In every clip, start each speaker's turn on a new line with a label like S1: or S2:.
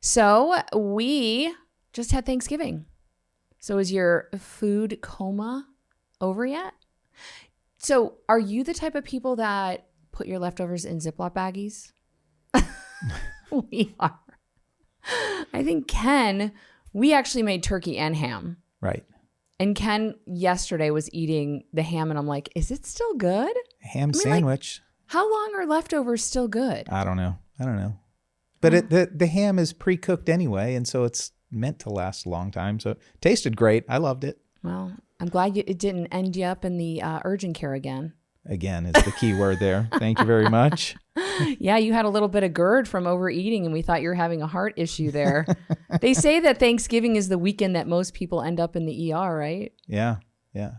S1: So we just had Thanksgiving. So is your food coma over yet? So are you the type of people that put your leftovers in Ziploc baggies? We are. I think Ken, we actually made turkey and ham.
S2: Right.
S1: And Ken yesterday was eating the ham and I'm like, is it still good?
S2: Ham sandwich.
S1: Like, how long are leftovers still good?
S2: I don't know. But the ham is pre-cooked anyway, and so it's meant to last a long time. So it tasted great. I loved it.
S1: Well, I'm glad it didn't end you up in the urgent care again.
S2: Again, is the key word there. Thank you very much.
S1: Yeah, you had a little bit of GERD from overeating, and we thought you were having a heart issue there. They say that Thanksgiving is the weekend that most people end up in the ER, right?
S2: Yeah.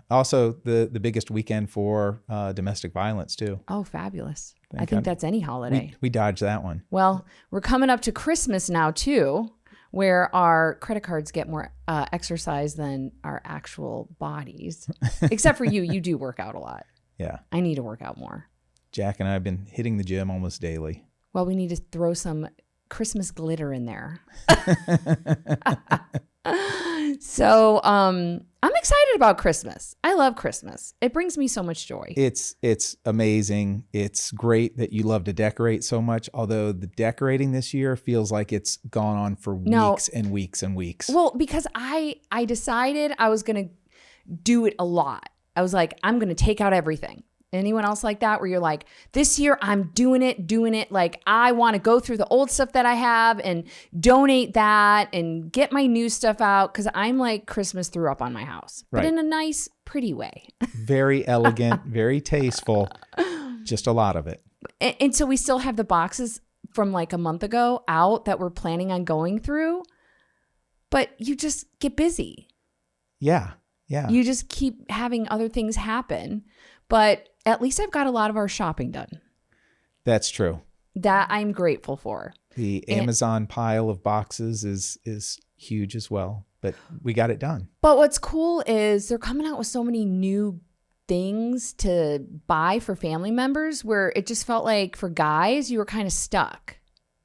S2: Also, the biggest weekend for domestic violence, too.
S1: Oh, fabulous. I think that's any holiday.
S2: We dodged that one.
S1: Well, we're coming up to Christmas now, too, where our credit cards get more exercise than our actual bodies. Except for you. You do work out a lot.
S2: Yeah.
S1: I need to work out more. Jack
S2: and I have been hitting the gym almost daily.
S1: Well, we need to throw some Christmas glitter in there. So I'm excited about Christmas. I love Christmas. It brings me so much joy.
S2: It's amazing. It's great that you love to decorate so much, although the decorating this year feels like it's gone on for weeks and weeks and weeks.
S1: Well, because I decided I was going to do it a lot. I was like, I'm going to take out everything. Anyone else like that where you're like, this year I'm doing it. Like I want to go through the old stuff that I have and donate that and get my new stuff out because I'm like Christmas threw up on my house, but in a nice, pretty way.
S2: Very elegant, very tasteful, just a lot of it.
S1: And so we still have the boxes from like a month ago out that we're planning on going through, but you just get busy.
S2: Yeah.
S1: You just keep having other things happen. But at least I've got a lot of our shopping done.
S2: That's true.
S1: That I'm grateful for.
S2: The Amazon pile of boxes is huge as well, but we got it done.
S1: But what's cool is they're coming out with so many new things to buy for family members where it just felt like for guys, you were kind of stuck,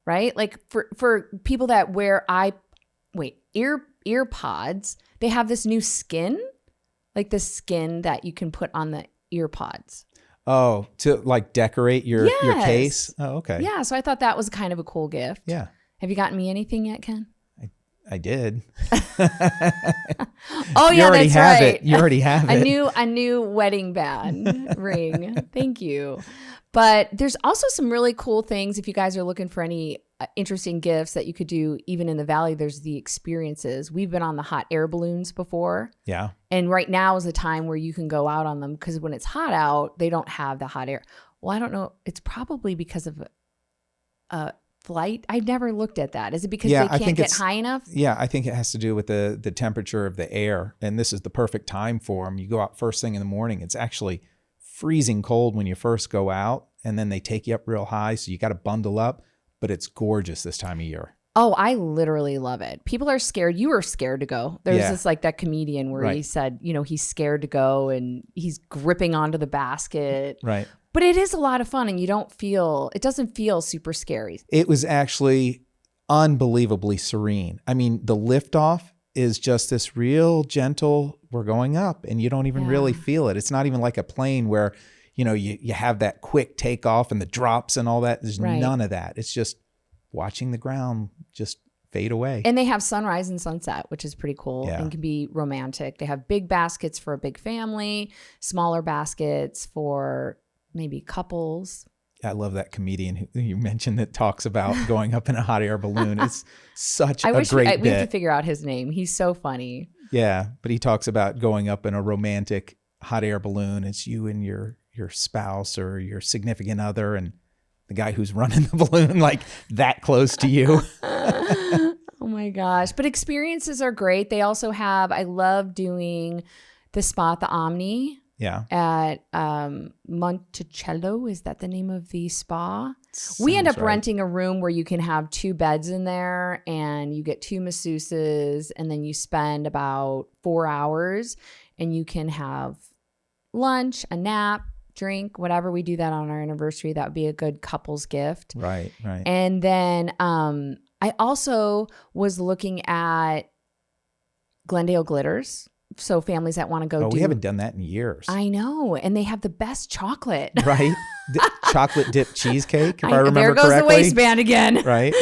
S1: right? Like for people that wear earpods, they have this new skin, like the skin that you can put on the earpods.
S2: Oh, to like decorate your case? Oh, okay.
S1: Yeah, so I thought that was kind of a cool gift.
S2: Yeah.
S1: Have you gotten me anything yet, Ken?
S2: I did.
S1: Oh, yeah, that's right.
S2: You already have it.
S1: A new wedding band ring. Thank you. But there's also some really cool things if you guys are looking for any interesting gifts that you could do even in the Valley. There's the experiences. We've been on the hot air balloons before.
S2: Yeah.
S1: And right now is a time where you can go out on them because when it's hot out, they don't have the hot air. Well, I don't know. It's probably because of flight. I've never looked at that. Is it because they can't get high enough?
S2: Yeah, I think it has to do with the temperature of the air. And this is the perfect time for them. You go out first thing in the morning. It's actually freezing cold when you first go out. And then they take you up real high. So you got to bundle up. But it's gorgeous this time of year.
S1: Oh, I literally love it. People are scared. You were scared to go. There's this like that comedian where he said, he's scared to go and he's gripping onto the basket.
S2: Right.
S1: But it is a lot of fun and it doesn't feel super scary.
S2: It was actually unbelievably serene. I mean, the liftoff is just this real gentle, we're going up and you don't even really feel it. It's not even like a plane where you have that quick takeoff and the drops and all that. There's none of that. It's just watching the ground just fade away.
S1: And they have sunrise and sunset, which is pretty cool and can be romantic. They have big baskets for a big family, smaller baskets for maybe couples.
S2: I love that comedian who you mentioned that talks about going up in a hot air balloon. It's such a great bit.
S1: We have to figure out his name. He's so funny.
S2: Yeah, but he talks about going up in a romantic hot air balloon. It's you and your spouse or your significant other and the guy who's running the balloon like that close to you.
S1: Oh my gosh. But experiences are great. They also have, I love doing the spa at the Omni.
S2: Yeah.
S1: At Monticello. Is that the name of the spa? We end up renting a room where you can have 2 beds in there and you get 2 masseuses and then you spend about 4 hours and you can have lunch, a nap, drink, whatever. We do that on our anniversary. That would be a good couple's gift.
S2: Right.
S1: And then I also was looking at Glendale Glitters. So families that want to go
S2: we haven't done that in years.
S1: I know. And they have the best chocolate.
S2: Right? Chocolate dipped cheesecake, if I remember
S1: there goes
S2: correctly.
S1: The waistband again.
S2: Right?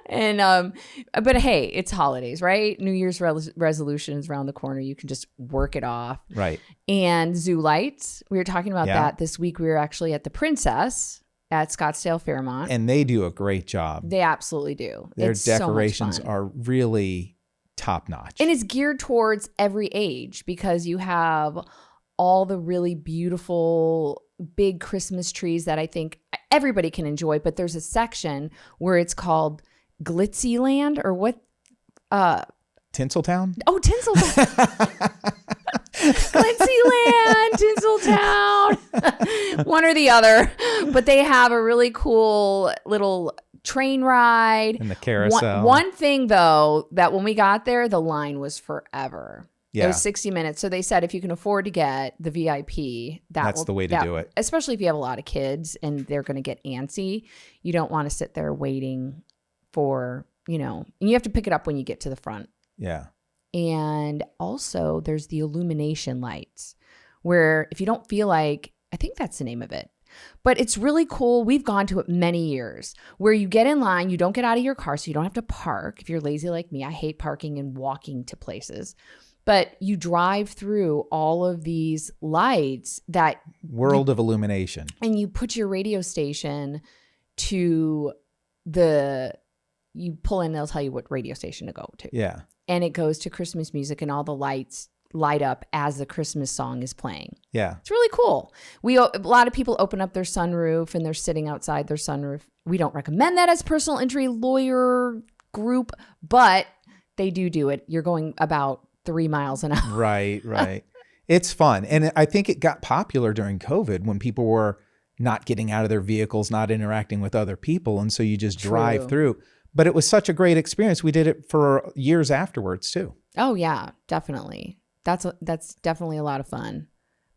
S1: And but hey, it's holidays, right? New Year's resolutions around the corner. You can just work it off.
S2: Right.
S1: And zoo lights. We were talking about that this week. We were actually at the Princess at Scottsdale Fairmont.
S2: And they do a great job.
S1: They absolutely do.
S2: Their
S1: it's
S2: decorations
S1: so much fun.
S2: are really top notch.
S1: And it's geared towards every age because you have all the really beautiful big Christmas trees that I think everybody can enjoy. But there's a section where it's called Glitzy Land or what?
S2: Tinseltown?
S1: Oh, Tinseltown. Glitzy Land, Tinseltown. One or the other. But they have a really cool little train ride.
S2: And the carousel.
S1: One thing, though, that when we got there, the line was forever.
S2: Yeah.
S1: It was 60 minutes. So they said if you can afford to get the VIP,
S2: that's the way to do it.
S1: Especially if you have a lot of kids and they're going to get antsy. You don't want to sit there waiting for, and you have to pick it up when you get to the front.
S2: Yeah.
S1: And also there's the illumination lights where if you don't feel like, I think that's the name of it, but it's really cool. We've gone to it many years where you get in line, you don't get out of your car, so you don't have to park. If you're lazy like me, I hate parking and walking to places. But you drive through all of these lights that
S2: world of illumination. And
S1: you put your radio station to you pull in, they'll tell you what radio station to go to.
S2: Yeah.
S1: And it goes to Christmas music and all the lights light up as the Christmas song is playing.
S2: Yeah.
S1: It's really cool. A lot of people open up their sunroof and they're sitting outside their sunroof. We don't recommend that as personal injury lawyer group, but they do it. You're going about 3 miles an hour.
S2: Right. It's fun. And I think it got popular during COVID when people were not getting out of their vehicles, not interacting with other people. And so you just drive through. But it was such a great experience. We did it for years afterwards too.
S1: Oh yeah, definitely. That's definitely a lot of fun.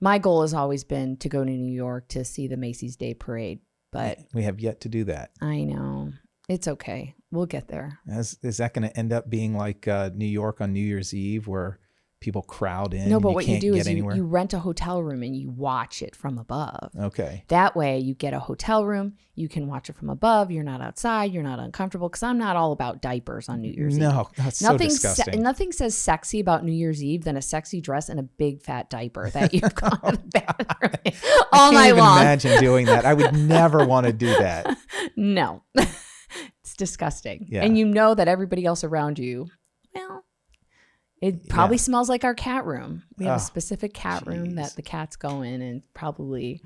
S1: My goal has always been to go to New York to see the Macy's Day Parade, but
S2: we have yet to do that.
S1: I know. It's okay. We'll get there.
S2: Is that going to end up being like New York on New Year's Eve where people crowd in?
S1: No, but what you do is
S2: you
S1: rent a hotel room and you watch it from above.
S2: Okay.
S1: That way you get a hotel room. You can watch it from above. You're not outside. You're not uncomfortable because I'm not all about diapers on New Year's Eve.
S2: No, that's so disgusting.
S1: Nothing says sexy about New Year's Eve than a sexy dress and a big fat diaper that you've gone to the bathroom all night long.
S2: I can't even imagine doing that. I would never want to do that.
S1: No. It's disgusting.
S2: Yeah.
S1: And you know that everybody else around you, well, it probably smells like our cat room. We have a specific cat room that the cats go in and probably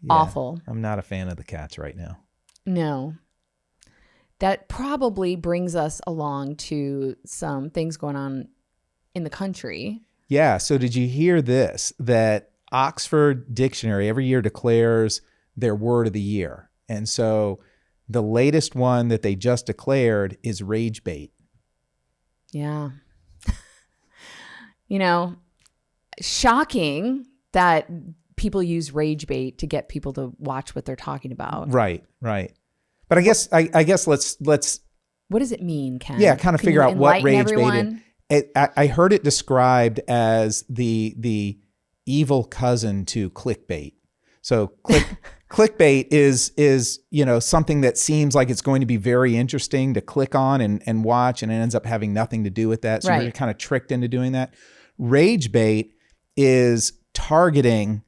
S1: awful.
S2: I'm not a fan of the cats right now.
S1: No. That probably brings us along to some things going on in the country.
S2: Yeah. So did you hear this? That Oxford Dictionary every year declares their word of the year. And so the latest one that they just declared is rage bait.
S1: Yeah. Shocking that people use rage bait to get people to watch what they're talking about.
S2: Right. But I guess let's.
S1: What does it mean, Ken?
S2: Yeah, kind of figure out what rage
S1: everyone?
S2: bait is. I heard it described as the evil cousin to clickbait. So clickbait is something that seems like it's going to be very interesting to click on and watch, and it ends up having nothing to do with that. So you're kind of tricked into doing that. Rage bait is targeting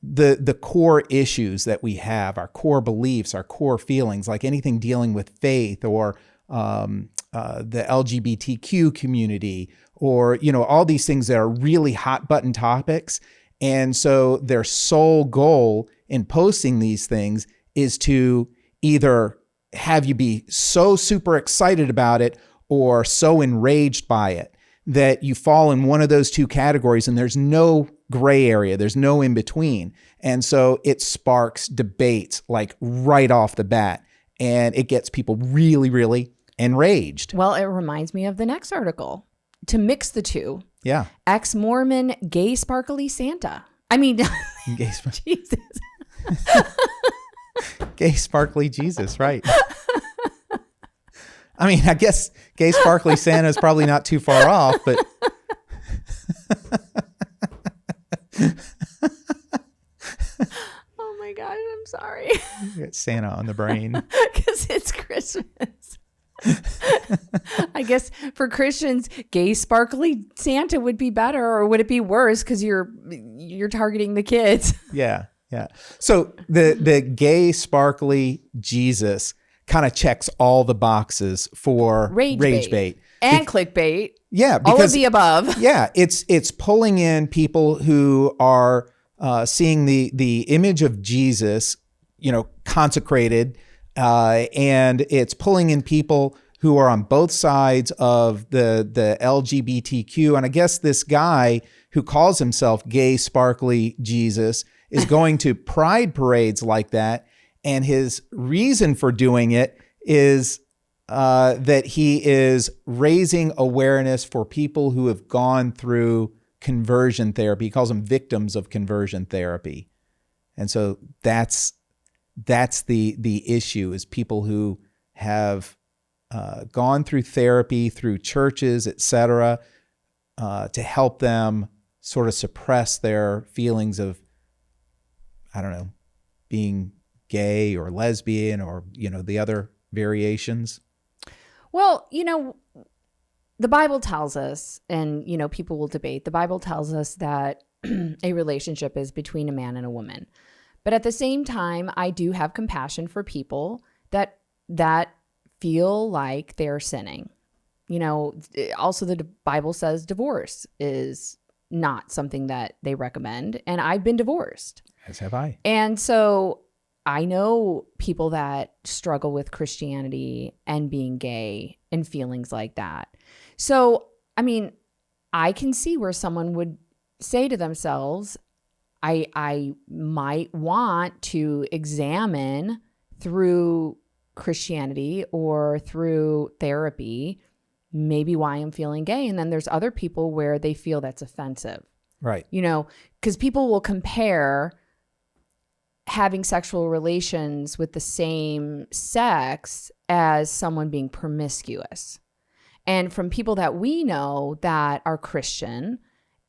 S2: the core issues that we have, our core beliefs, our core feelings, like anything dealing with faith or the LGBTQ community, or all these things that are really hot button topics. And so their sole goal in posting these things is to either have you be so super excited about it or so enraged by it that you fall in one of those two categories, and there's no gray area. There's no in between. And so it sparks debates like right off the bat, and it gets people really, really enraged.
S1: Well, it reminds me of the next article. To mix the two.
S2: Yeah.
S1: Ex-Mormon gay sparkly Santa. I mean, Jesus.
S2: Gay sparkly Jesus, right. I mean, I guess gay sparkly Santa is probably not too far off, but
S1: Oh my gosh, I'm sorry.
S2: you got Santa on the brain.
S1: Because it's Christmas. I guess for Christians, gay sparkly Santa would be better, or would it be worse because you're targeting the kids?
S2: Yeah. So the gay sparkly Jesus kind of checks all the boxes for rage bait.
S1: And clickbait.
S2: Yeah, because
S1: all of the above.
S2: Yeah, it's pulling in people who are seeing the image of Jesus, consecrated, and it's pulling in people who are on both sides of the LGBTQ. And I guess this guy who calls himself gay sparkly Jesus is going to pride parades like that. And his reason for doing it is that he is raising awareness for people who have gone through conversion therapy. He calls them victims of conversion therapy. And so that's the issue, is people who have gone through therapy, through churches, etc., to help them sort of suppress their feelings of, I don't know, being gay or lesbian or, the other variations.
S1: Well, the Bible tells us, and, people will debate, the Bible tells us that a relationship is between a man and a woman. But at the same time, I do have compassion for people that feel like they're sinning. Also the Bible says divorce is not something that they recommend. And I've been divorced.
S2: As have I.
S1: And so I know people that struggle with Christianity and being gay and feelings like that. So, I mean, I can see where someone would say to themselves, I might want to examine through Christianity or through therapy maybe why I'm feeling gay. And then there's other people where they feel that's offensive.
S2: Right.
S1: Because people will compare having sexual relations with the same sex as someone being promiscuous. And from people that we know that are Christian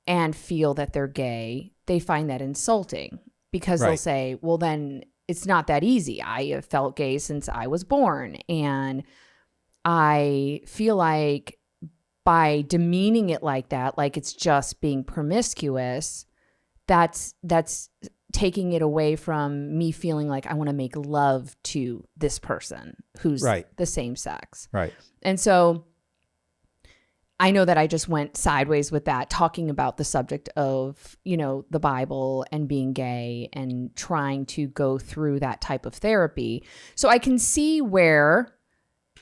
S1: and feel that they're gay, they find that insulting because they'll say, well, then it's not that easy. I have felt gay since I was born. And I feel like by demeaning it like that, like it's just being promiscuous, that's taking it away from me feeling like I want to make love to this person who's the same sex.
S2: Right.
S1: And so I know that I just went sideways with that, talking about the subject of, the Bible and being gay and trying to go through that type of therapy. So I can see where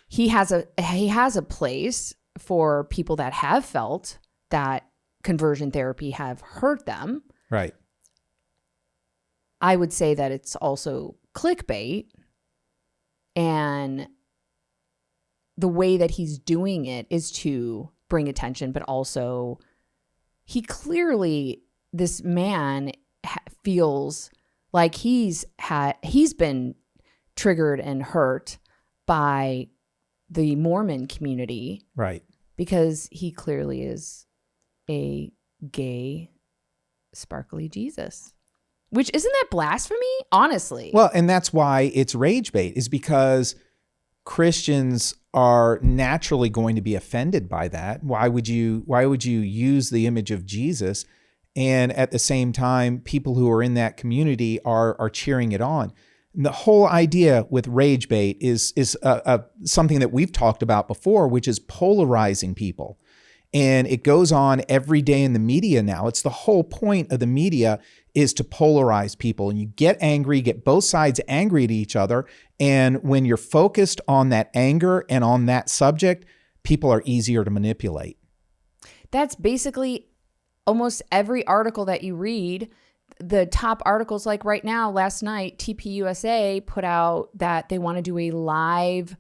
S1: he has a place for people that have felt that conversion therapy have hurt them.
S2: Right.
S1: I would say that it's also clickbait, and the way that he's doing it is to bring attention, but also this man feels like he's been triggered and hurt by the Mormon community.
S2: Right.
S1: Because he clearly is a gay, sparkly Jesus. Which, isn't that blasphemy? Honestly.
S2: Well, and that's why it's rage bait, is because Christians are naturally going to be offended by that. Why would you use the image of Jesus? And at the same time, people who are in that community are cheering it on. And the whole idea with rage bait is something that we've talked about before, which is polarizing people. And it goes on every day in the media now. It's the whole point of the media is to polarize people. And you get angry, get both sides angry at each other. And when you're focused on that anger and on that subject, people are easier to manipulate.
S1: That's basically almost every article that you read. The top articles, like right now, last night, TPUSA put out that they want to do a live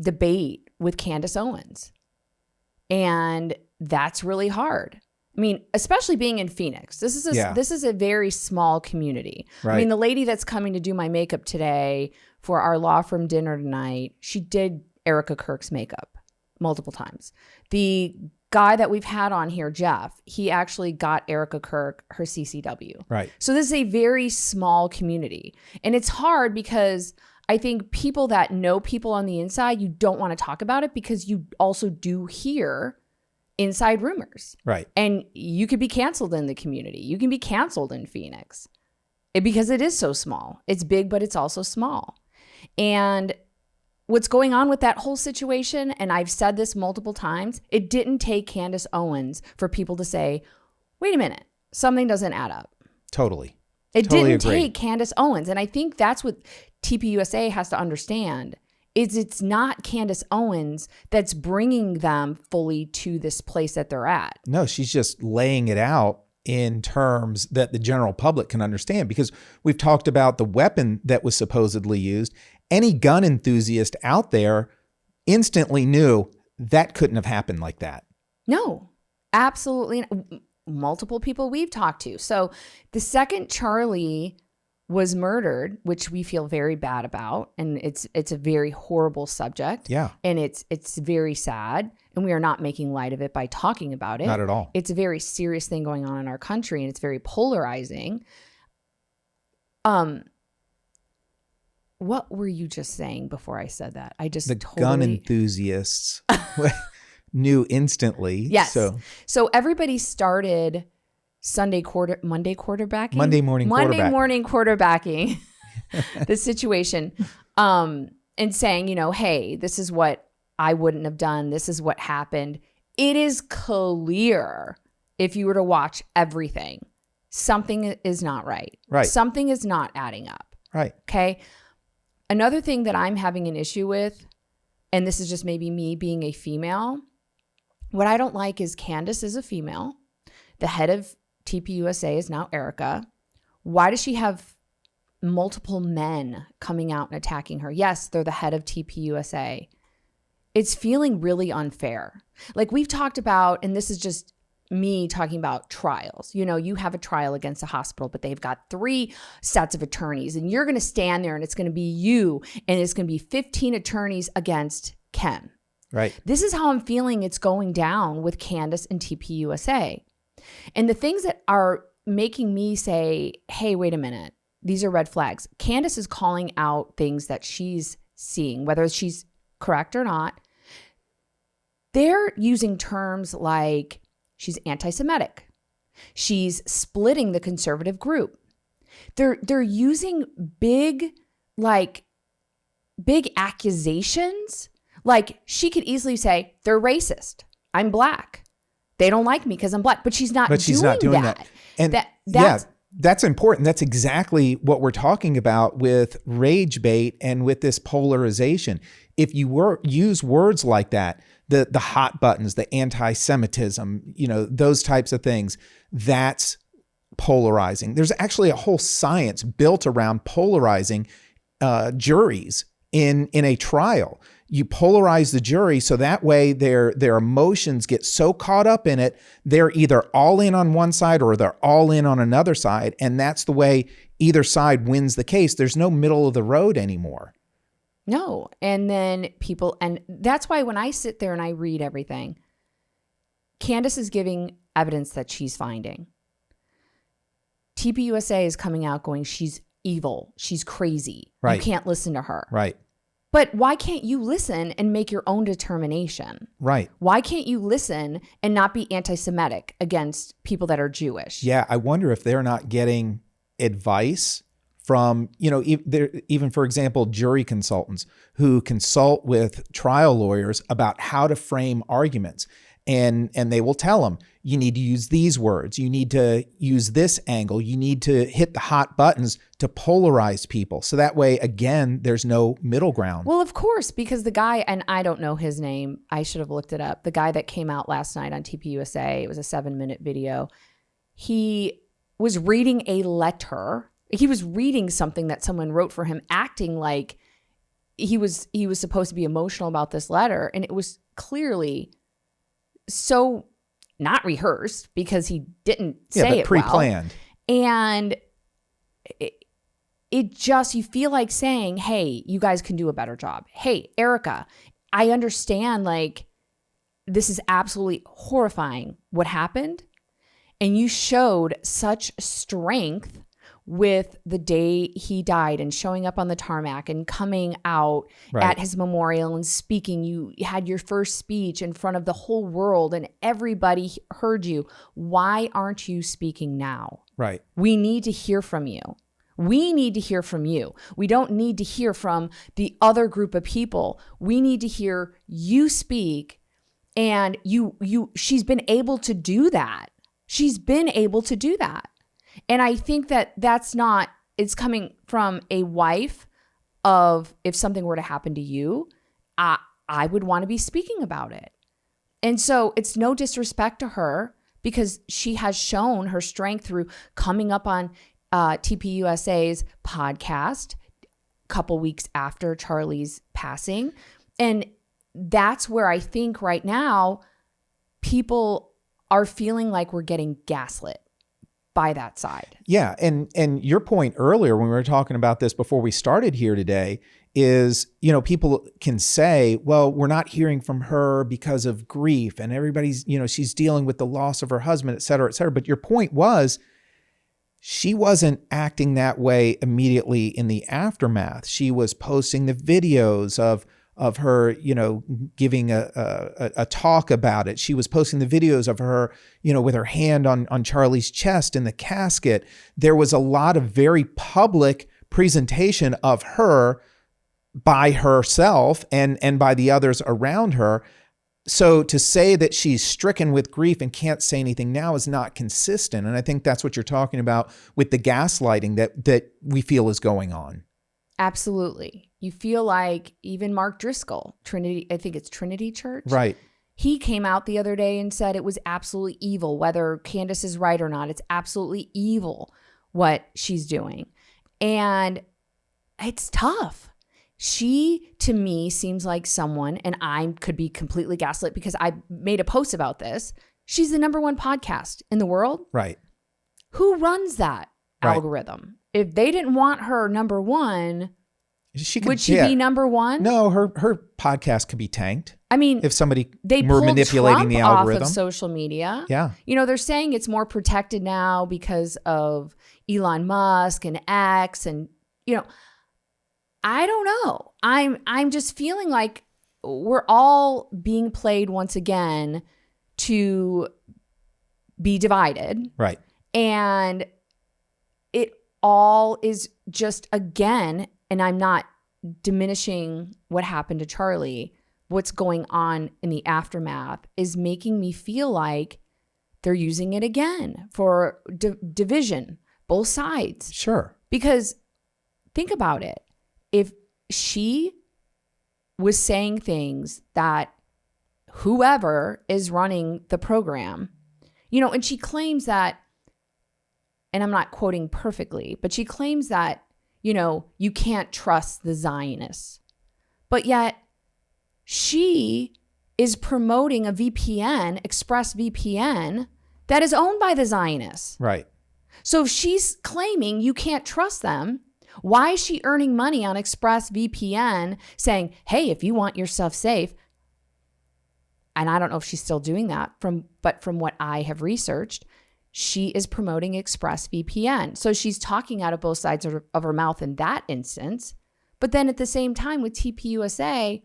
S1: debate with Candace Owens. And that's really hard. I mean, especially being in Phoenix. This is a very small community. Right. I mean, the lady that's coming to do my makeup today for our law firm dinner tonight, she did Erica Kirk's makeup multiple times. The guy that we've had on here, Jeff, he actually got Erica Kirk her CCW.
S2: Right.
S1: So this is a very small community. And it's hard because I think people that know people on the inside, you don't want to talk about it because you also do hear inside rumors.
S2: Right.
S1: And you could be canceled in the community. You can be canceled in Phoenix because it is so small. It's big, but it's also small. And what's going on with that whole situation, and I've said this multiple times, it didn't take Candace Owens for people to say, wait a minute, something doesn't add up.
S2: Totally.
S1: It
S2: totally
S1: didn't
S2: agree.
S1: take Candace Owens. And I think that's what TPUSA has to understand is it's not Candace Owens that's bringing them fully to this place that they're at.
S2: No, she's just laying it out in terms that the general public can understand, because we've talked about the weapon that was supposedly used. Any gun enthusiast out there instantly knew that couldn't have happened like that.
S1: No, absolutely. Multiple people we've talked to. So the second Charlie was murdered, which we feel very bad about, and it's a very horrible subject.
S2: Yeah.
S1: And it's very sad, and we are not making light of it by talking about it.
S2: Not at all.
S1: It's a very serious thing going on in our country, and it's very polarizing. What were you just saying before I said that? I just
S2: the gun enthusiasts knew instantly.
S1: Yes. So everybody started Monday quarterbacking.
S2: Monday morning
S1: quarterbacking the situation, and saying, hey, this is what I wouldn't have done. This is what happened. It is clear if you were to watch everything, something is not right.
S2: Right.
S1: Something is not adding up.
S2: Right.
S1: Okay. Another thing that I'm having an issue with, and this is just maybe me being a female, what I don't like is Candace is a female. The head of TPUSA is now Erica. Why does she have multiple men coming out and attacking her? Yes, they're the head of TPUSA. It's feeling really unfair. Like we've talked about, and this is just me talking about trials. You have a trial against a hospital, but they've got 3 sets of attorneys, and you're going to stand there and it's going to be you, and it's going to be 15 attorneys against Ken.
S2: Right.
S1: This is how I'm feeling it's going down with Candace and TPUSA. And the things that are making me say, hey, wait a minute, these are red flags. Candace is calling out things that she's seeing, whether she's correct or not. They're using terms like she's anti-Semitic. She's splitting the conservative group. They're using big accusations. Like she could easily say, they're racist. I'm black. They don't like me because I'm black. But she's not doing that.
S2: And that's important. That's exactly what we're talking about with rage bait and with this polarization. If you use words like that, the hot buttons, the anti-Semitism, those types of things, that's polarizing. There's actually a whole science built around polarizing juries in a trial. You polarize the jury so that way their emotions get so caught up in it, they're either all in on one side or they're all in on another side. And that's the way either side wins the case. There's no middle of the road anymore.
S1: No. And then and that's why when I sit there and I read everything, Candace is giving evidence that she's finding. TPUSA is coming out going, she's evil. She's crazy.
S2: Right.
S1: You can't listen to her.
S2: Right.
S1: But why can't you listen and make your own determination?
S2: Right.
S1: Why can't you listen and not be anti-Semitic against people that are Jewish?
S2: Yeah. I wonder if they're not getting advice from, even for example, jury consultants who consult with trial lawyers about how to frame arguments. And they will tell them, you need to use these words. You need to use this angle. You need to hit the hot buttons to polarize people. So that way, again, there's no middle ground.
S1: Well, of course, because the guy, and I don't know his name. I should have looked it up. The guy that came out last night on TPUSA, it was a 7-minute video. He was reading a letter. He was reading something that someone wrote for him, acting like he was supposed to be emotional about this letter. And it was clearly so not rehearsed because he didn't say it
S2: pre-planned.
S1: Well. And it just, you feel like saying, hey, you guys can do a better job. Hey, Erica, I understand, like, this is absolutely horrifying what happened. And you showed such strength with the day he died and showing up on the tarmac and coming out at his memorial and speaking. You had your first speech in front of the whole world and everybody heard you. Why aren't you speaking now?
S2: Right.
S1: We need to hear from you. We need to hear from you. We don't need to hear from the other group of people. We need to hear you speak. And she's been able to do that. She's been able to do that. And I think that it's coming from a wife of, if something were to happen to you, I would want to be speaking about it. And so it's no disrespect to her, because she has shown her strength through coming up on TPUSA's podcast a couple weeks after Charlie's passing. And that's where I think right now people are feeling like we're getting gaslit by that side.
S2: Yeah. And your point earlier when we were talking about this before we started here today is, people can say, well, we're not hearing from her because of grief and everybody's, she's dealing with the loss of her husband, et cetera, et cetera. But your point was, she wasn't acting that way immediately in the aftermath. She was posting the videos of her, giving a talk about it. She was posting the videos of her, with her hand on Charlie's chest in the casket. There was a lot of very public presentation of her by herself and by the others around her. So to say that she's stricken with grief and can't say anything now is not consistent. And I think that's what you're talking about with the gaslighting that we feel is going on.
S1: Absolutely. You feel like even Mark Driscoll, Trinity, I think it's Trinity Church.
S2: Right.
S1: He came out the other day and said it was absolutely evil, whether Candace is right or not. It's absolutely evil what she's doing. And it's tough. She, to me, seems like someone, and I could be completely gaslit because I made a post about this. She's the number one podcast in the world.
S2: Right.
S1: Who runs that algorithm? If they didn't want her number one, would she be number one?
S2: No, her podcast could be tanked.
S1: I mean,
S2: if somebody
S1: they
S2: were manipulating
S1: Trump
S2: the algorithm
S1: off of social media.
S2: Yeah.
S1: They're saying it's more protected now because of Elon Musk and X and, I don't know. I'm just feeling like we're all being played once again to be divided.
S2: Right.
S1: And it all is just, again, and I'm not diminishing what happened to Charlie, what's going on in the aftermath is making me feel like they're using it again for division, both sides.
S2: Sure.
S1: Because think about it. If she was saying things that whoever is running the program, and she claims that, and I'm not quoting perfectly, but she claims that, you can't trust the Zionists. But yet she is promoting a VPN, ExpressVPN, that is owned by the Zionists.
S2: Right.
S1: So if she's claiming you can't trust them, why is she earning money on ExpressVPN saying, hey, if you want your stuff safe, and I don't know if she's still doing that, but from what I have researched, she is promoting ExpressVPN. So she's talking out of both sides of her mouth in that instance. But then at the same time with TPUSA,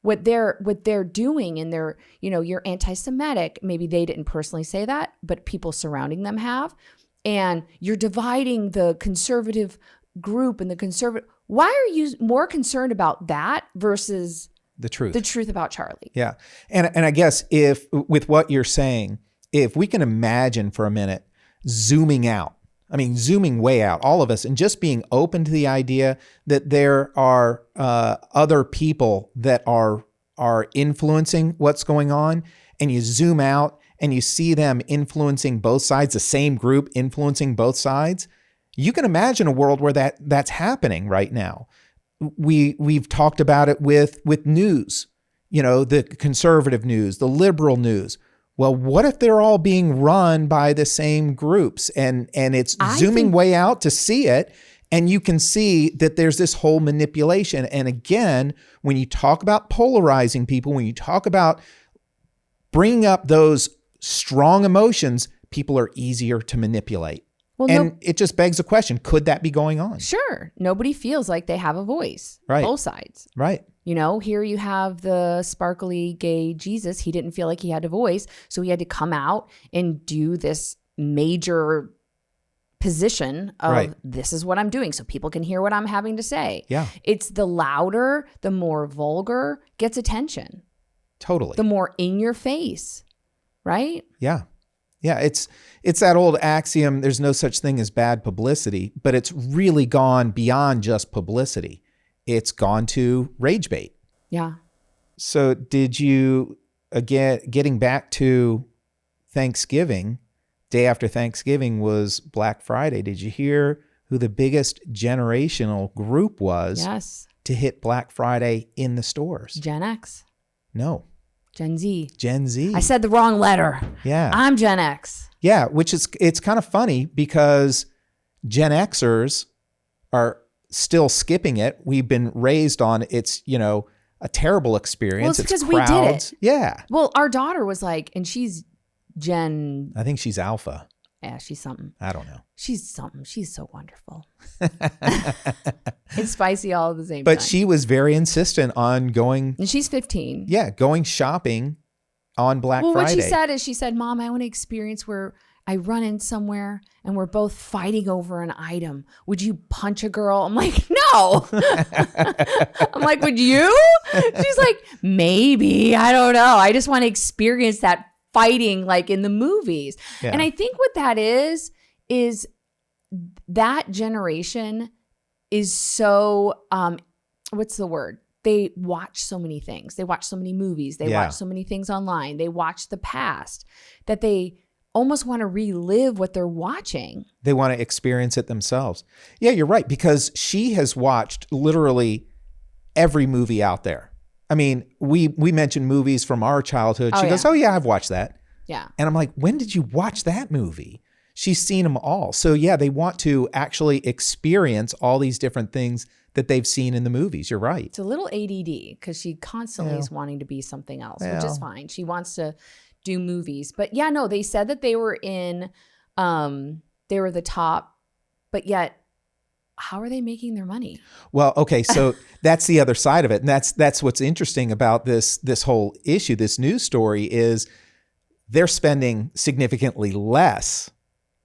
S1: what they're doing, and they're, you're anti-Semitic. Maybe they didn't personally say that, but people surrounding them have. And you're dividing the conservative group and the conservative. Why are you more concerned about that versus the truth about Charlie?
S2: Yeah. And I guess if with what you're saying, if we can imagine for a minute zooming way out, all of us, and just being open to the idea that there are other people that are influencing what's going on, and you zoom out and you see them influencing both sides, the same group influencing both sides, you can imagine a world where that's happening right now. We've talked about it with news, the conservative news, the liberal news. Well, what if they're all being run by the same groups and it's zooming way out to see it? And you can see that there's this whole manipulation. And again, when you talk about polarizing people, when you talk about bringing up those strong emotions, people are easier to manipulate. Well, and it just begs the question, could that be going on?
S1: Sure. Nobody feels like they have a voice.
S2: Right.
S1: Both sides.
S2: Right.
S1: You know, here you have the sparkly gay Jesus. He didn't feel like he had a voice. So he had to come out and do this major position of this is what I'm doing so people can hear what I'm having to say.
S2: Yeah. It's
S1: the louder, the more vulgar gets attention.
S2: Totally.
S1: The more in your face. Right?
S2: Yeah. Yeah, it's that old axiom, there's no such thing as bad publicity, but it's really gone beyond just publicity. It's gone to rage bait.
S1: Yeah.
S2: So did you, again, getting back to Thanksgiving, day after Thanksgiving was Black Friday. Did you hear who the biggest generational group was to hit Black Friday in the stores?
S1: Gen X.
S2: No.
S1: Gen Z.
S2: Gen Z.
S1: I said the wrong letter.
S2: Yeah.
S1: I'm Gen X.
S2: Yeah, which is, it's kind of funny because Gen Xers are still skipping it. We've been raised on it's, you know, a terrible experience.
S1: Well, it's because
S2: crowds.
S1: we did it.
S2: Yeah.
S1: Well, our daughter was like, and she's
S2: I think she's alpha.
S1: Yeah, she's something.
S2: I don't know.
S1: She's something. She's so wonderful. It's spicy all at the same time.
S2: But she was very insistent on going.
S1: And she's 15.
S2: Yeah, going shopping on Black Friday.
S1: Well, what she said is, she said, Mom, I want to experience where I run in somewhere and we're both fighting over an item. Would you punch a girl? I'm like, no. I'm like, would you? She's like, maybe. I don't know. I just want to experience that fighting like in the movies. Yeah. And I think what that is that generation is so, what's the word? They watch so many things. They watch so many movies. They watch so many things online. They watch the past that they almost want to relive what they're watching.
S2: They want to experience it themselves. Yeah, you're right. Because she has watched literally every movie out there. I mean, we mentioned movies from our childhood. She goes, oh yeah, I've watched that.
S1: Yeah.
S2: And I'm like, when did you watch that movie? She's seen them all. So yeah, they want to actually experience all these different things that they've seen in the movies. You're right.
S1: It's a little ADD because she constantly is wanting to be something else, which is fine. She wants to do movies. But yeah, no, they said that they were in, they were the top, but yet how are they making their money?
S2: Well, okay, so that's the other side of it. And that's what's interesting about this whole issue, this news story, is they're spending significantly less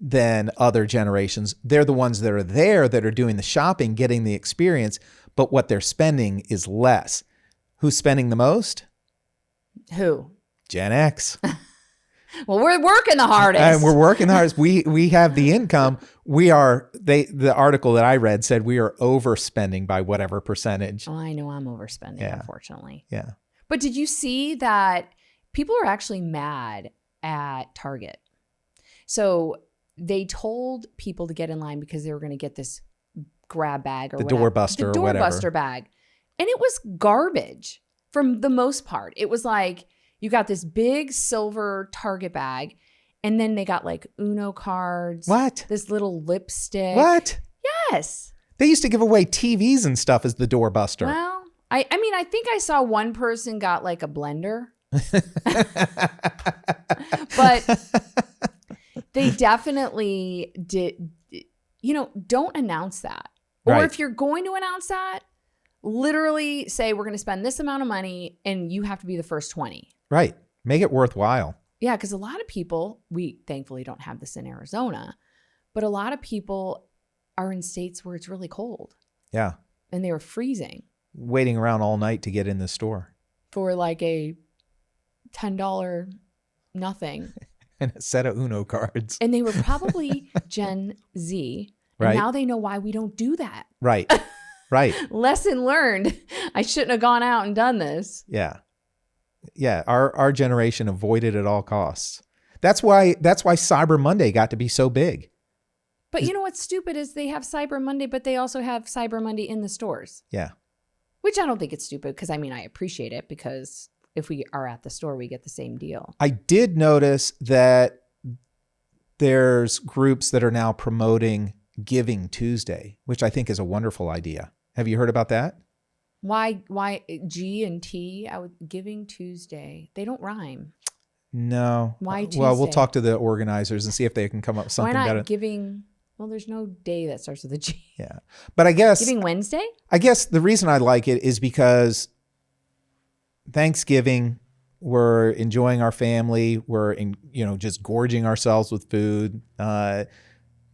S2: than other generations. They're the ones that are there that are doing the shopping, getting the experience, but what they're spending is less. Who's spending the most?
S1: Who?
S2: Gen X.
S1: Well, we're working the hardest.
S2: And we're working the hardest. We have the income. The article that I read said we are overspending by whatever percentage.
S1: Oh, I know I'm overspending, unfortunately.
S2: Yeah.
S1: But did you see that people are actually mad at Target? So they told people to get in line because they were going to get this grab bag or
S2: the
S1: whatever.
S2: doorbuster
S1: The
S2: or whatever.
S1: doorbuster bag. And it was garbage for the most part. It was like, you got this big silver Target bag, and then they got like Uno cards.
S2: What?
S1: This little lipstick.
S2: What?
S1: Yes.
S2: They used to give away TVs and stuff as the doorbuster.
S1: Well, I mean, I think I saw one person got like a blender. But they definitely did, don't announce that. Or if you're going to announce that, literally say we're going to spend this amount of money and you have to be the first 20.
S2: Right. Make it worthwhile.
S1: Yeah, because a lot of people, we thankfully don't have this in Arizona, but a lot of people are in states where it's really cold.
S2: Yeah.
S1: And they were freezing.
S2: Waiting around all night to get in the store.
S1: For like a $10 nothing.
S2: And a set of Uno cards.
S1: And they were probably Gen Z. And now they know why we don't do that.
S2: Right. Right.
S1: Lesson learned. I shouldn't have gone out and done this.
S2: Yeah. Yeah. Our generation avoided at all costs. That's why Cyber Monday got to be so big.
S1: But you know what's stupid is they have Cyber Monday, but they also have Cyber Monday in the stores.
S2: Yeah.
S1: Which I don't think it's stupid because, I mean, I appreciate it because if we are at the store, we get the same deal.
S2: I did notice that there's groups that are now promoting Giving Tuesday, which I think is a wonderful idea. Have you heard about that?
S1: Why G and T? Giving Tuesday. They don't rhyme.
S2: No.
S1: Why Tuesday?
S2: Well, we'll talk to the organizers and see if they can come up with something
S1: Why not
S2: better.
S1: giving? Well, there's no day that starts with a G.
S2: Yeah. But I guess
S1: Giving Wednesday?
S2: I guess the reason I like it is because Thanksgiving, we're enjoying our family. We're just gorging ourselves with food.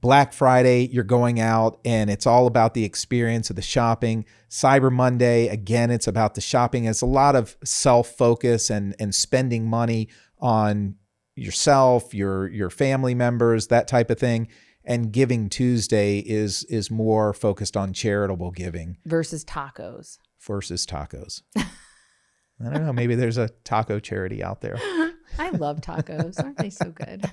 S2: Black Friday, you're going out and it's all about the experience of the shopping. Cyber Monday, again, it's about the shopping. It's a lot of self-focus and spending money on yourself, your family members, that type of thing. And Giving Tuesday is more focused on charitable giving.
S1: Versus tacos.
S2: I don't know. Maybe there's a taco charity out there.
S1: I love tacos. Aren't they so good?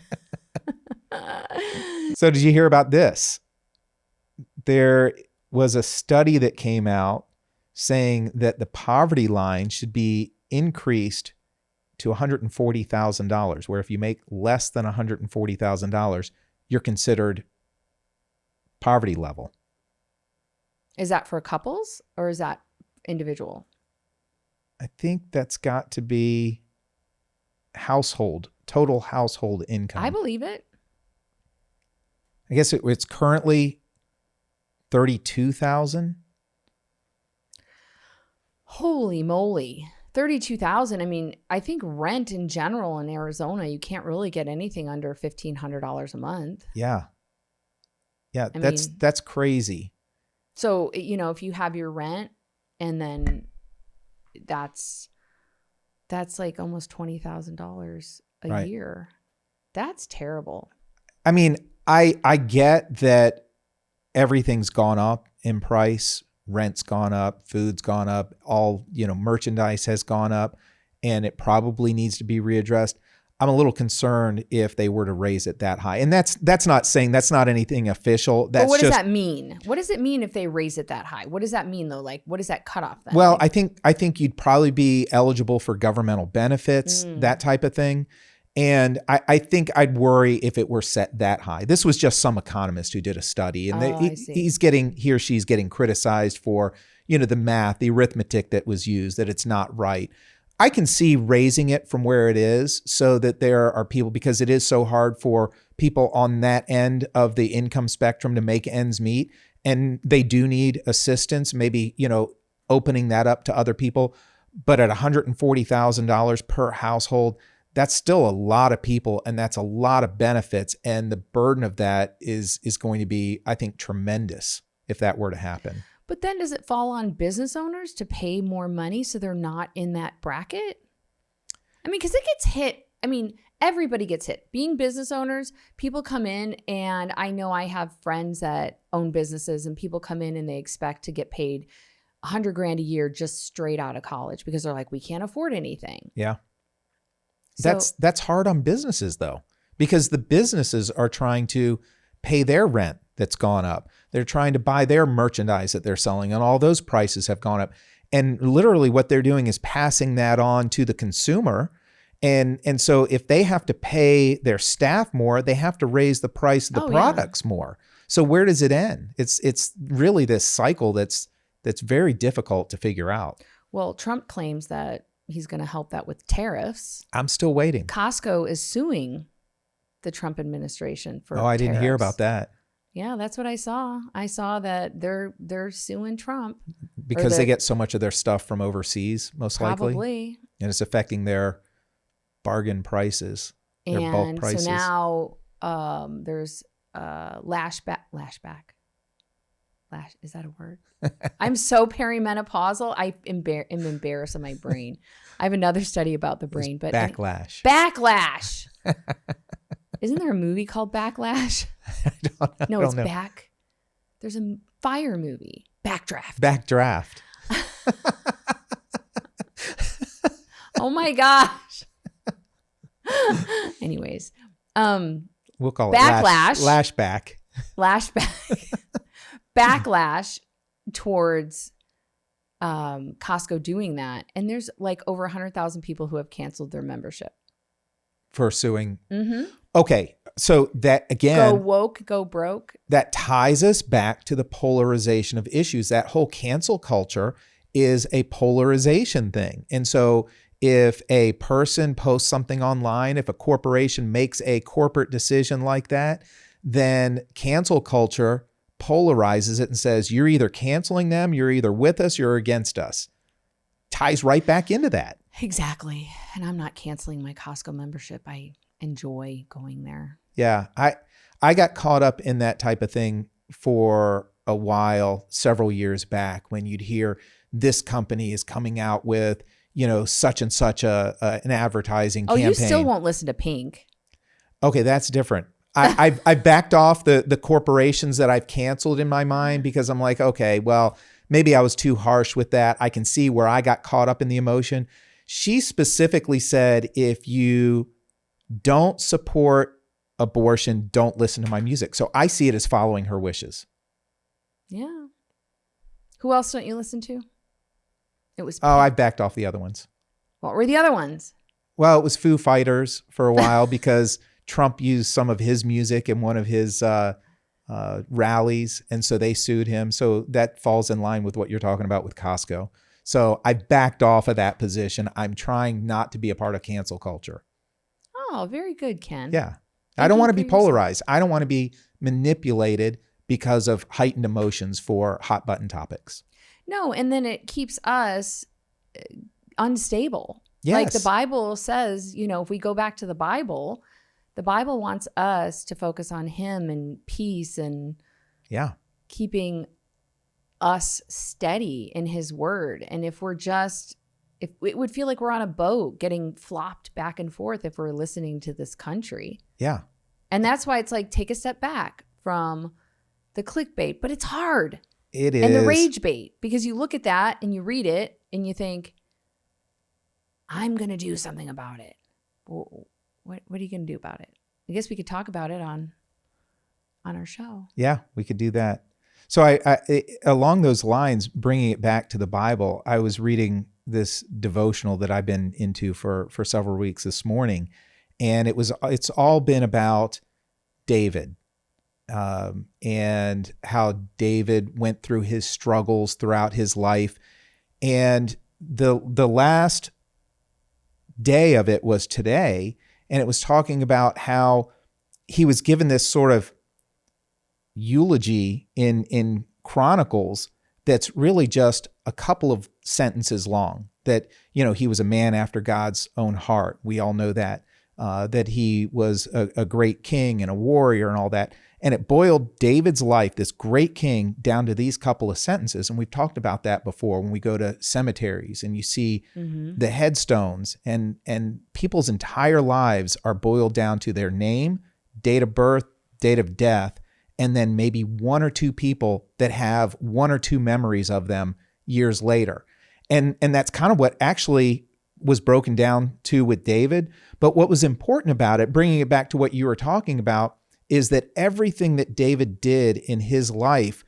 S2: So did you hear about this? There was a study that came out saying that the poverty line should be increased to $140,000, where if you make less than $140,000, you're considered poverty level.
S1: Is that for couples or is that individual?
S2: I think that's got to be total household income.
S1: I believe it.
S2: I guess it's currently 32,000.
S1: Holy moly. 32,000. I mean, I think rent in general in Arizona, you can't really get anything under $1,500 a month.
S2: Yeah. Yeah, that's crazy.
S1: So, if you have your rent and then that's like almost $20,000 a year. That's terrible.
S2: I mean, I get that everything's gone up in price. Rent's gone up, food's gone up, all, merchandise has gone up, and it probably needs to be readdressed. I'm a little concerned if they were to raise it that high. And that's not saying that's not anything official. That's
S1: but what does that mean? What does it mean if they raise it that high? What does that mean though? Like, what is that cutoff then?
S2: Well, I think you'd probably be eligible for governmental benefits, that type of thing. And I think I'd worry if it were set that high. This was just some economist who did a study, and he or she's getting criticized for, the math, the arithmetic that was used, that it's not right. I can see raising it from where it is so that there are people, because it is so hard for people on that end of the income spectrum to make ends meet, and they do need assistance, maybe, opening that up to other people. But at $140,000 per household, that's still a lot of people, and that's a lot of benefits. And the burden of that is going to be, I think, tremendous if that were to happen.
S1: But then does it fall on business owners to pay more money so they're not in that bracket? I mean, because it gets hit. I mean, everybody gets hit. Being business owners, people come in, and I know I have friends that own businesses, and people come in and they expect to get paid $100,000 a year just straight out of college because they're like, we can't afford anything.
S2: Yeah.
S1: So,
S2: That's hard on businesses though, because the businesses are trying to pay their rent that's gone up. They're trying to buy their merchandise that they're selling, and all those prices have gone up. And literally what they're doing is passing that on to the consumer. And so if they have to pay their staff more, they have to raise the price of the products more. So where does it end? It's really this cycle that's very difficult to figure out.
S1: Well, Trump claims that he's going to help that with tariffs.
S2: I'm still waiting.
S1: Costco is suing the Trump administration for
S2: I didn't hear about that.
S1: Yeah, that's what I saw. I saw that they're suing Trump.
S2: Because they get so much of their stuff from overseas, most likely.
S1: Probably.
S2: And it's affecting their bargain prices, their bulk prices.
S1: So now there's lashback. Is that a word? I'm so perimenopausal. I'm embarrassed of my brain. I have another study about the brain, but
S2: backlash.
S1: Backlash. Isn't there a movie called Backlash?
S2: I don't know.
S1: Back. There's a fire movie. Backdraft.
S2: Backdraft.
S1: Oh my gosh. Anyways,
S2: we'll call
S1: backlash.
S2: it lashback.
S1: Lashback. Backlash towards Costco doing that, and there's like over 100,000 people who have canceled their membership
S2: for suing.
S1: Mm-hmm.
S2: Okay, So that, again,
S1: Go woke, go broke.
S2: that ties us back to the polarization of issues. That whole cancel culture is a polarization thing. And so if a person posts something online, if a corporation makes a corporate decision like that, then cancel culture polarizes it and says, you're either canceling them, you're either with us, you're against us. Ties right back into that.
S1: Exactly. And I'm not canceling my Costco membership. I enjoy going there.
S2: Yeah. I got caught up in that type of thing for a while, several years back, when you'd hear this company is coming out with, such and such an advertising campaign.
S1: You still won't listen to Pink.
S2: Okay, that's different. I've backed off the corporations that I've canceled in my mind, because I'm like, okay, well, maybe I was too harsh with that. I can see where I got caught up in the emotion. She specifically said, if you don't support abortion, don't listen to my music. So I see it as following her wishes.
S1: Yeah. Who else don't you listen to? It was
S2: Pink. I backed off the other ones.
S1: What were the other ones?
S2: Well, it was Foo Fighters for a while because Trump used some of his music in one of his rallies, and so they sued him. So that falls in line with what you're talking about with Costco. So I backed off of that position. I'm trying not to be a part of cancel culture.
S1: Oh, very good, Ken.
S2: Yeah. I don't want to be polarized. I don't want to be manipulated because of heightened emotions for hot button topics.
S1: No, and then it keeps us unstable.
S2: Yes.
S1: Like the Bible says, if we go back to the Bible wants us to focus on him and peace and keeping us steady in his word. And if it would feel like we're on a boat getting flopped back and forth if we're listening to this country.
S2: Yeah.
S1: And that's why it's like, take a step back from the clickbait, but it's hard.
S2: It is.
S1: And the rage bait, because you look at that and you read it and you think, I'm going to do something about it. Well, what are you going to do about it? I guess we could talk about it on our show.
S2: Yeah, we could do that. So I along those lines, bringing it back to the Bible, I was reading this devotional that I've been into for several weeks this morning, and it's all been about David, and how David went through his struggles throughout his life, and the last day of it was today, and it was talking about how he was given this sort of eulogy in Chronicles that's really just a couple of sentences long, that, he was a man after God's own heart. We all know that, that he was a great king and a warrior and all that. And it boiled David's life, this great king, down to these couple of sentences. And we've talked about that before when we go to cemeteries and you see the headstones, and people's entire lives are boiled down to their name, date of birth, date of death, and then maybe one or two people that have one or two memories of them years later. And that's kind of what actually was broken down to with David. But what was important about it, bringing it back to what you were talking about, is that everything that David did in his life,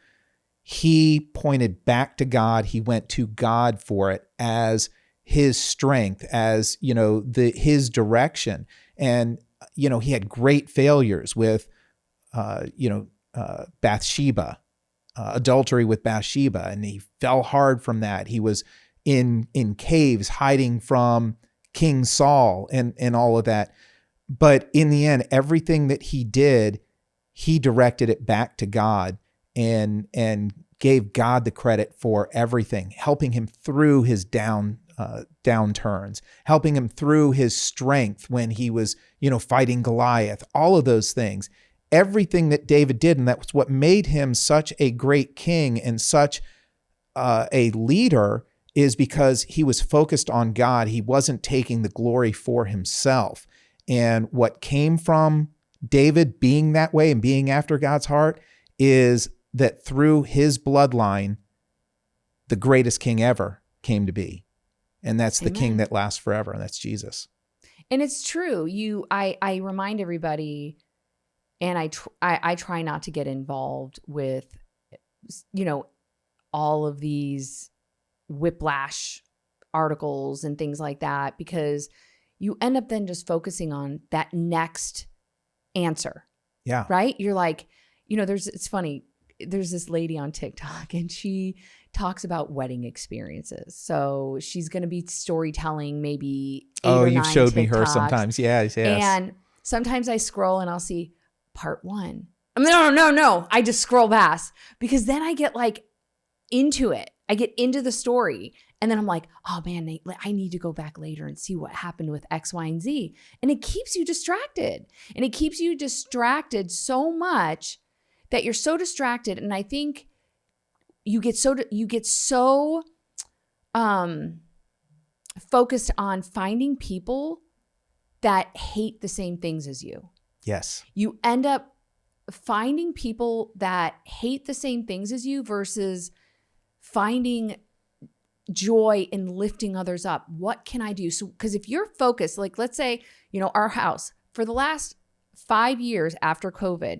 S2: he pointed back to God. He went to God for it as his strength, as, his direction. And, he had great failures with, Bathsheba, adultery with Bathsheba, and he fell hard from that. He was in caves hiding from King Saul and all of that. But in the end, everything that he did, he directed it back to God and gave God the credit for everything, helping him through his downturns, helping him through his strength when he was, fighting Goliath, all of those things. Everything that David did, and that's what made him such a great king and such a leader, is because he was focused on God. He wasn't taking the glory for himself. And what came from David being that way and being after God's heart is that through his bloodline, the greatest king ever came to be. And that's the king that lasts forever, and that's Jesus.
S1: And it's true. I remind everybody, and I try not to get involved with, all of these whiplash articles and things like that, because you end up then just focusing on that next answer.
S2: Yeah.
S1: Right? You're like, it's funny. There's this lady on TikTok and she talks about wedding experiences. So she's going to be storytelling maybe 8 or 9
S2: you've showed me her
S1: TikToks.
S2: sometimes. Yes.
S1: And sometimes I scroll and I'll see part 1. I mean, no. I just scroll past because then I get like into it. I get into the story. And then I'm like, oh man, Nate, I need to go back later and see what happened with X, Y, and Z. And it keeps you distracted. And it keeps you distracted so much that you're so distracted. And I think you get so focused on finding people that hate the same things as you.
S2: Yes.
S1: You end up finding people that hate the same things as you versus finding joy in lifting others up. What can I do? So, because if you're focused, like let's say, our house for the last 5 years after COVID,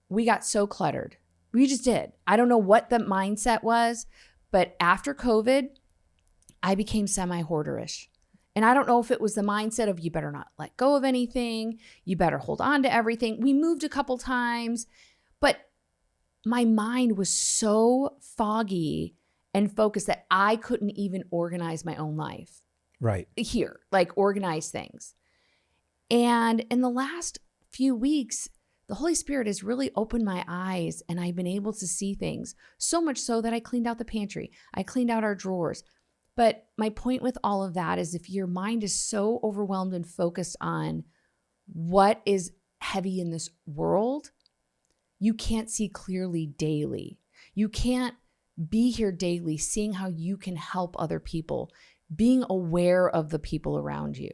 S1: we got so cluttered. We just did. I don't know what the mindset was, but after COVID, I became semi-hoarderish. And I don't know if it was the mindset of you better not let go of anything. You better hold on to everything. We moved a couple times, but my mind was so foggy and focused that I couldn't even organize my own life.
S2: Right.
S1: Here, like organize things. And in the last few weeks, the Holy Spirit has really opened my eyes and I've been able to see things. So much so that I cleaned out the pantry. I cleaned out our drawers. But my point with all of that is if your mind is so overwhelmed and focused on what is heavy in this world, you can't see clearly daily. You can't be here daily, seeing how you can help other people, being aware of the people around you,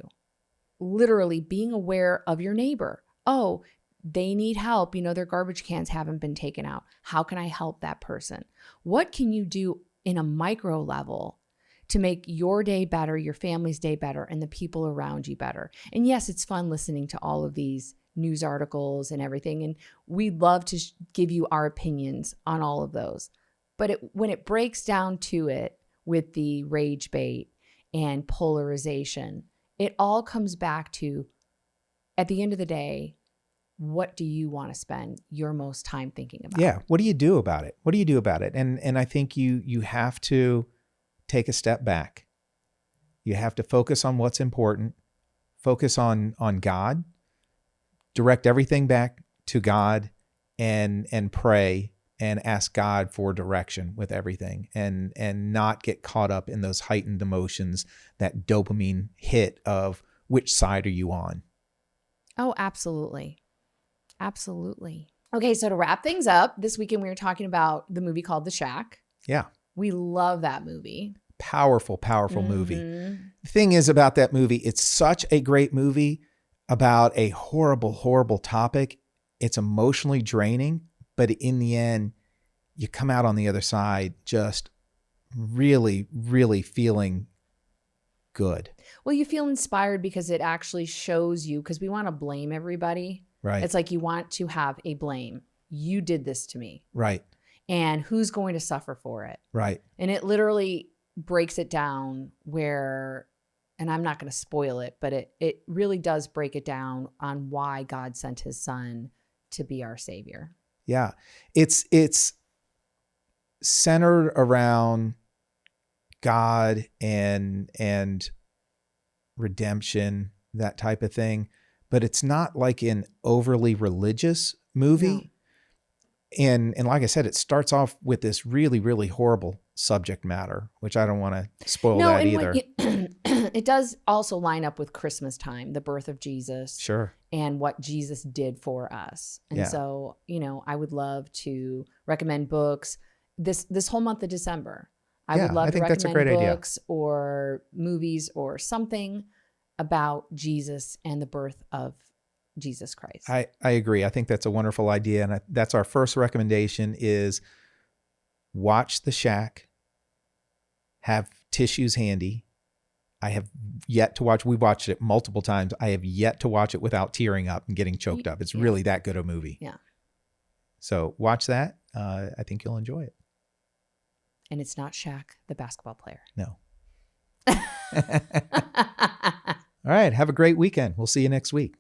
S1: literally being aware of your neighbor. Oh, they need help. Their garbage cans haven't been taken out. How can I help that person? What can you do in a micro level to make your day better, your family's day better, and the people around you better? And yes, it's fun listening to all of these news articles and everything. And we'd love to give you our opinions on all of those. But when it breaks down to it with the rage bait and polarization, it all comes back to, at the end of the day, what do you want to spend your most time thinking about?
S2: Yeah. What do you do about it? What do you do about it? And I think you have to take a step back. You have to focus on what's important, focus on God, direct everything back to God and pray and ask God for direction with everything and not get caught up in those heightened emotions, that dopamine hit of which side are you on?
S1: Oh, absolutely. Absolutely. Okay, so to wrap things up, this weekend we were talking about the movie called The Shack.
S2: Yeah.
S1: We love that movie.
S2: Powerful movie. The thing is about that movie, it's such a great movie about a horrible, horrible topic. It's emotionally draining, but in the end, you come out on the other side just really, really feeling good.
S1: Well, you feel inspired because it actually shows you, because we want to blame everybody.
S2: Right.
S1: It's like you want to have a blame. You did this to me.
S2: Right.
S1: And who's going to suffer for it?
S2: Right.
S1: And it literally breaks it down where, and I'm not going to spoil it, but it really does break it down on why God sent his son to be our savior.
S2: Yeah. It's centered around God and redemption, that type of thing. But it's not like an overly religious movie. No. And like I said, it starts off with this really, really horrible subject matter, which I don't want to spoil that either.
S1: It does also line up with Christmas time, the birth of Jesus.
S2: Sure.
S1: And what Jesus did for us. And so, I would love to recommend books this whole month of December. I would love to recommend books or movies or something about Jesus and the birth of Jesus Christ.
S2: I agree. I think that's a wonderful idea. And that's our first recommendation is watch The Shack, have tissues handy. I have yet to watch, we've watched it multiple times. I have yet to watch it without tearing up and getting choked up. It's really that good a movie.
S1: Yeah.
S2: So watch that. I think you'll enjoy it.
S1: And it's not Shaq, the basketball player.
S2: No. All right. Have a great weekend. We'll see you next week.